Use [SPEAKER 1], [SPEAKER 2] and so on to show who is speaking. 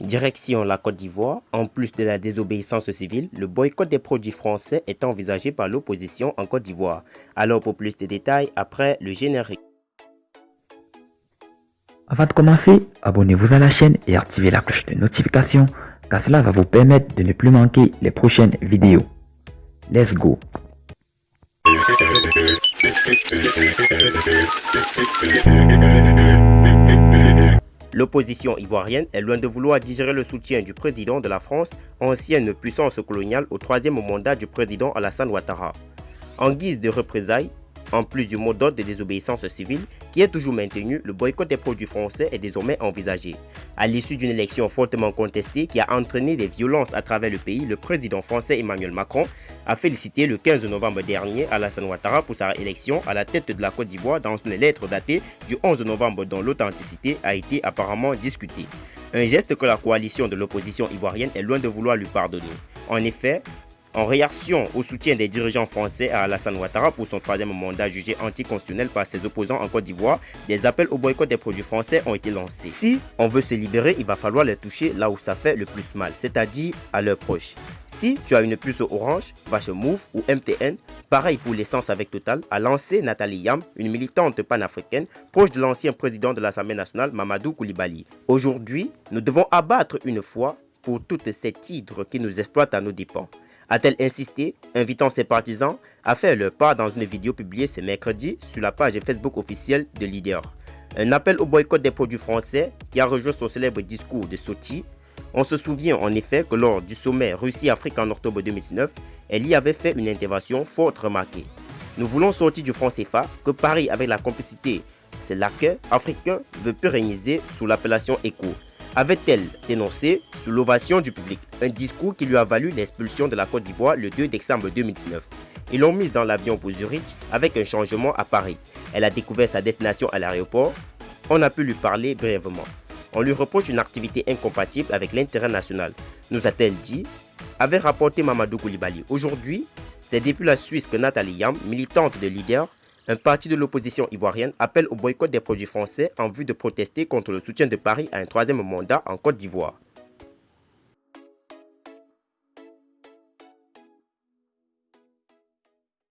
[SPEAKER 1] Direction la Côte d'Ivoire, en plus de la désobéissance civile, le boycott des produits français est envisagé par l'opposition en Côte d'Ivoire. Alors pour plus de détails, après le générique.
[SPEAKER 2] Avant de commencer, abonnez-vous à la chaîne et activez la cloche de notification car cela va vous permettre de ne plus manquer les prochaines vidéos. Let's go!
[SPEAKER 1] L'opposition ivoirienne est loin de vouloir digérer le soutien du président de la France, ancienne puissance coloniale au troisième mandat du président Alassane Ouattara. En guise de représailles, en plus du mot d'ordre de désobéissance civile qui est toujours maintenu, le boycott des produits français est désormais envisagé. À l'issue d'une élection fortement contestée qui a entraîné des violences à travers le pays, le président français Emmanuel Macron a félicité le 15 novembre dernier Alassane Ouattara pour sa réélection à la tête de la Côte d'Ivoire dans une lettre datée du 11 novembre dont l'authenticité a été apparemment discutée. Un geste que la coalition de l'opposition ivoirienne est loin de vouloir lui pardonner. En effet, en réaction au soutien des dirigeants français à Alassane Ouattara pour son troisième mandat jugé anticonstitutionnel par ses opposants en Côte d'Ivoire, des appels au boycott des produits français ont été lancés. Si on veut se libérer, il va falloir les toucher là où ça fait le plus mal, c'est-à-dire à leurs proches. Si tu as une puce orange, va chez Move ou MTN, pareil pour l'essence avec Total, a lancé Nathalie Yam, une militante panafricaine proche de l'ancien président de l'Assemblée nationale Mamadou Koulibaly. Aujourd'hui, nous devons abattre une fois pour toutes ces tigres qui nous exploitent à nos dépens. A-t-elle insisté, invitant ses partisans à faire leur part dans une vidéo publiée ce mercredi sur la page Facebook officielle de Leader. Un appel au boycott des produits français qui a rejoint son célèbre discours de Sochi. On se souvient en effet que lors du sommet Russie-Afrique en octobre 2019, elle y avait fait une intervention fort remarquée. Nous voulons sortir du franc CFA que Paris, avec la complicité, c'est l'accueil africain, veut pérenniser sous l'appellation ECO. Avait-elle dénoncé sous l'ovation du public, un discours qui lui a valu l'expulsion de la Côte d'Ivoire le 2 décembre 2019. Ils l'ont mise dans l'avion pour Zurich avec un changement à Paris. Elle a découvert sa destination à l'aéroport. On a pu lui parler brièvement. On lui reproche une activité incompatible avec l'intérêt national, nous a-t-elle dit, avait rapporté Mamadou Koulibaly. Aujourd'hui, c'est depuis la Suisse que Nathalie Yam, militante de Leader, un parti de l'opposition ivoirienne, appelle au boycott des produits français en vue de protester contre le soutien de Paris à un troisième mandat en Côte d'Ivoire.